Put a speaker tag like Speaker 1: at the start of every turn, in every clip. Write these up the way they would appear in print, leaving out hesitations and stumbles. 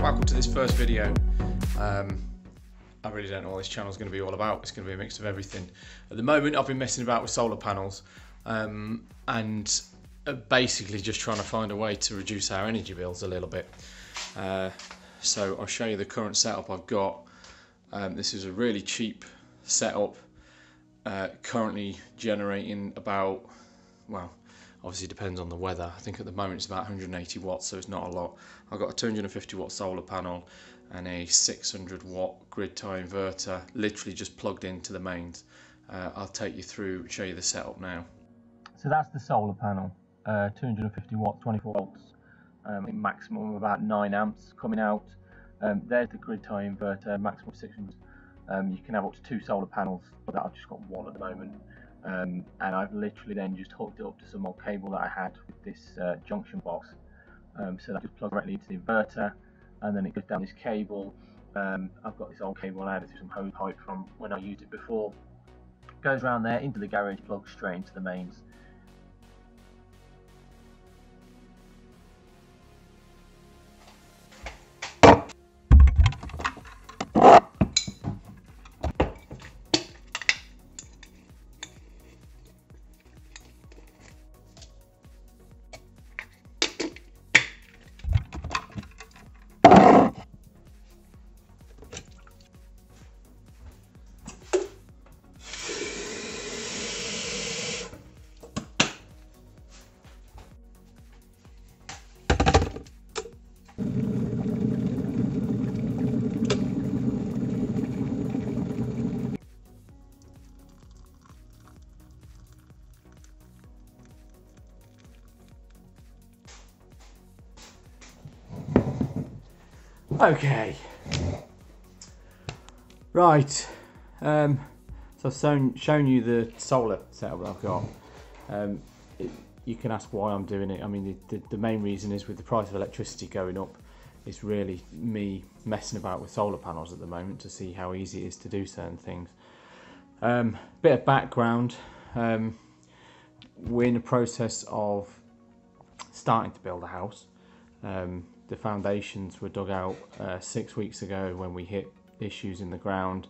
Speaker 1: welcome to this first video. I really don't know what this channel is going to be all about. It's going to be a mix of everything. At the moment I've been messing about with solar panels and basically just trying to find a way to reduce our energy bills a little bit. So I'll show you the current setup I've got. This is a really cheap setup, currently generating about, well, obviously depends on the weather. I think at the moment it's about 180 watts, so it's not a lot. I've got a 250 watt solar panel and a 600 watt grid tie inverter literally just plugged into the mains. I'll take you through, show you the setup now. So that's the solar panel, 250 watts, 24 volts, maximum of about 9 amps coming out. There's the grid tie inverter, maximum of 600. You can have up to 2 solar panels, but I've just got 1 at the moment. And I've literally then just hooked it up to some old cable that I had with this junction box. So that just plugs directly into the inverter, and then it goes down this cable. I've got this old cable I added through some hose pipe from when I used it before. Goes around there into the garage, plugs straight into the mains. Okay, right, so I've shown you the solar setup that I've got. You can ask why I'm doing it. I mean, the main reason is with the price of electricity going up, it's really me messing about with solar panels at the moment to see how easy it is to do certain things. Bit of background, we're in the process of starting to build a house. The foundations were dug out 6 weeks ago when we hit issues in the ground,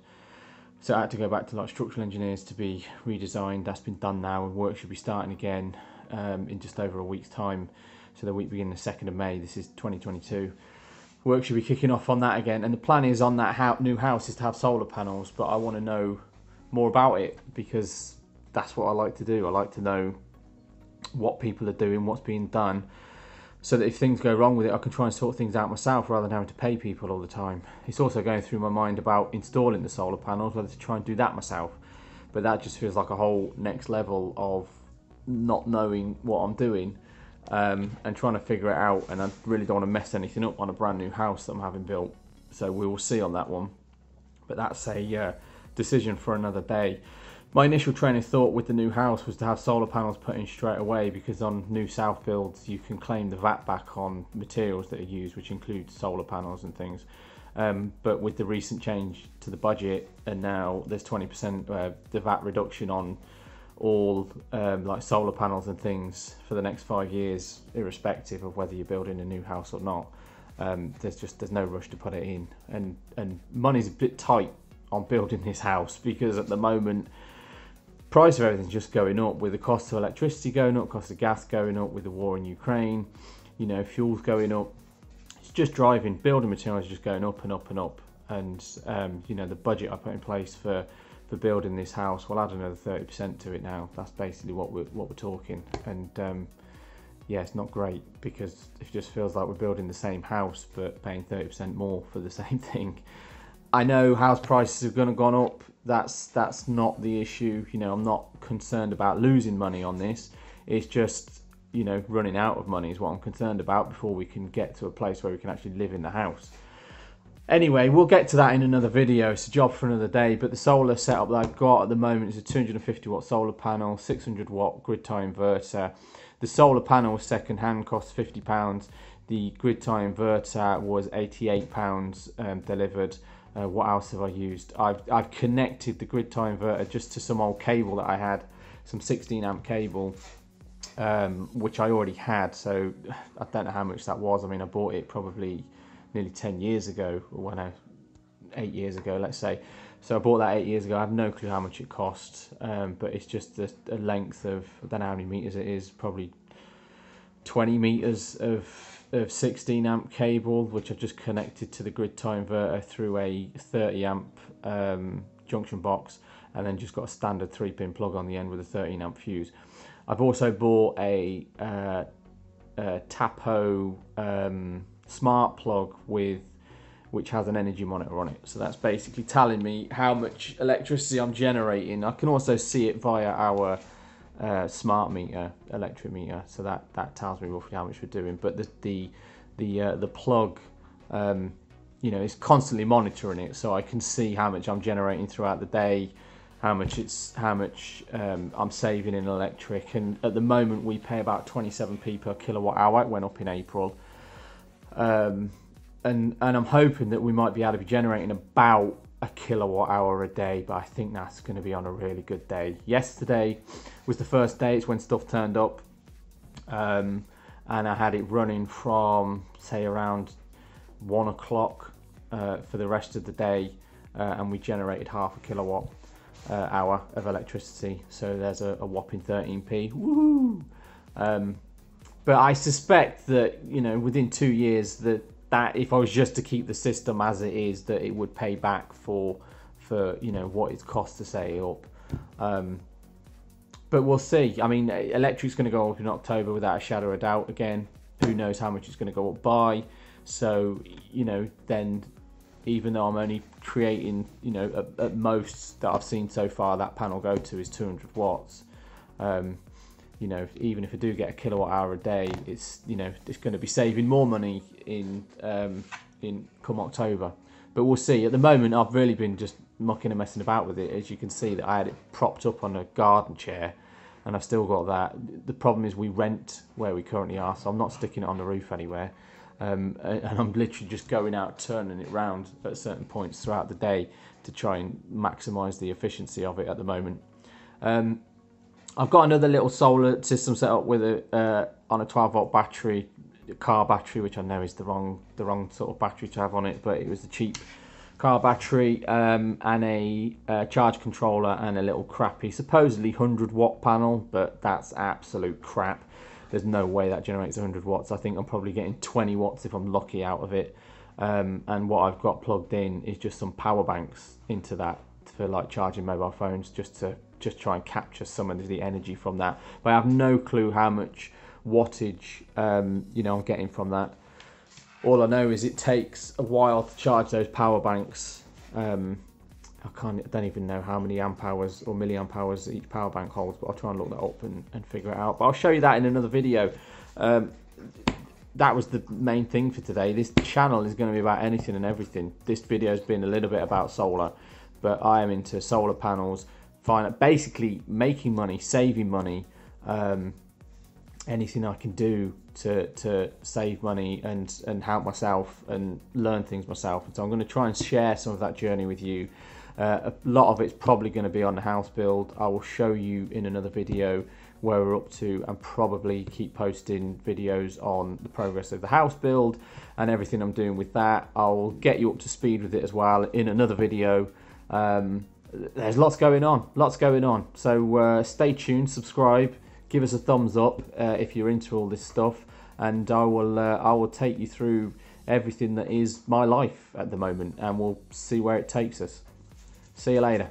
Speaker 1: so I had to go back to like structural engineers to be redesigned. That's been done now, and work should be starting again in just over a week's time. So the week beginning the 2nd of May, this is 2022. Work should be kicking off on that again, and the plan is on that new house is to have solar panels, but I want to know more about it because that's what I like to do. I like to know what people are doing, what's being done, so that if things go wrong with it, I can try and sort things out myself rather than having to pay people all the time. It's also going through my mind about installing the solar panels, whether to try and do that myself. But that just feels like a whole next level of not knowing what I'm doing and trying to figure it out. And I really don't want to mess anything up on a brand new house that I'm having built. So we will see on that one. But that's a decision for another day. My initial train of thought with the new house was to have solar panels put in straight away, because on new south builds you can claim the VAT back on materials that are used, which includes solar panels and things. But with the recent change to the budget, and now there's 20% the VAT reduction on all like solar panels and things for the next 5 years, irrespective of whether you're building a new house or not. There's no rush to put it in, and money's a bit tight on building this house, because at the moment price of everything's just going up, with the cost of electricity going up, cost of gas going up, with the war in Ukraine, you know, fuel's going up. It's just driving, building materials just going up and up and up. And you know, the budget I put in place for building this house will add another 30% to it now. That's basically what we're talking. And yeah, it's not great, because it just feels like we're building the same house but paying 30% more for the same thing. I know house prices have gone up. That's not the issue. You know, I'm not concerned about losing money on this. It's just, you know, running out of money is what I'm concerned about before we can get to a place where we can actually live in the house. Anyway, we'll get to that in another video. It's a job for another day. But the solar setup that I've got at the moment is a 250 watt solar panel, 600 watt grid tie inverter. The solar panel was second hand, cost £50. The grid tie inverter was £88 delivered. What else have I used? I've connected the grid tie inverter just to some old cable that I had, some 16 amp cable, which I already had, so I don't know how much that was. I mean, I bought it probably nearly 10 years ago, or 8 years ago, let's say. So I bought that 8 years ago. I have no clue how much it cost, but it's just a length of, I don't know how many meters it is, probably 20 meters of 16 amp cable, which I've just connected to the grid tie inverter through a 30 amp junction box, and then just got a standard 3-pin plug on the end with a 13 amp fuse. I've also bought a Tapo smart plug which has an energy monitor on it. So that's basically telling me how much electricity I'm generating. I can also see it via our smart meter, electric meter. So that tells me roughly how much we're doing. But the plug, you know, is constantly monitoring it, so I can see how much I'm generating throughout the day, how much I'm saving in electric. And at the moment we pay about 27p per kilowatt hour. It went up in April. And I'm hoping that we might be able to be generating about a kilowatt hour a day, but I think that's going to be on a really good day. Yesterday was the first day, it's when stuff turned up, and I had it running from, say, around 1 o'clock for the rest of the day, and we generated half a kilowatt hour of electricity, so there's a whopping 13p. Woo! But I suspect that, you know, within 2 years that if I was just to keep the system as it is, that it would pay back for you know what it's cost to set it up. But we'll see. I mean, electric's going to go up in October without a shadow of doubt. Again, who knows how much it's going to go up by. So, you know, then even though I'm only creating, you know, at most that I've seen so far that panel go to is 200 watts. You know, even if I do get a kilowatt hour a day, it's, you know, it's going to be saving more money in come October. But we'll see. At the moment, I've really been just mucking and messing about with it. As you can see, that I had it propped up on a garden chair, and I've still got that. The problem is we rent where we currently are, so I'm not sticking it on the roof anywhere. And I'm literally just going out, turning it round at certain points throughout the day to try and maximise the efficiency of it at the moment. I've got another little solar system set up with on a 12-volt battery, car battery, which I know is the wrong sort of battery to have on it, but it was a cheap car battery, and a charge controller and a little crappy, supposedly 100-watt panel, but that's absolute crap. There's no way that generates 100 watts. I think I'm probably getting 20 watts if I'm lucky out of it. And what I've got plugged in is just some power banks into that for like charging mobile phones, just to try and capture some of the energy from that. But I have no clue how much wattage you know, I'm getting from that. All I know is it takes a while to charge those power banks. I don't even know how many amp hours or milliamp hours each power bank holds, but I'll try and look that up and figure it out. But I'll show you that in another video. That was the main thing for today. This channel is going to be about anything and everything. This video has been a little bit about solar, but I am into solar panels, basically making money, saving money, anything I can do to save money and help myself and learn things myself. And so I'm going to try and share some of that journey with you. A lot of it's probably going to be on the house build. I will show you in another video where we're up to, and probably keep posting videos on the progress of the house build and everything I'm doing with that. I'll get you up to speed with it as well in another video. There's lots going on, so stay tuned, subscribe, give us a thumbs up if you're into all this stuff, and I will take you through everything that is my life at the moment, and we'll see where it takes us. See you later.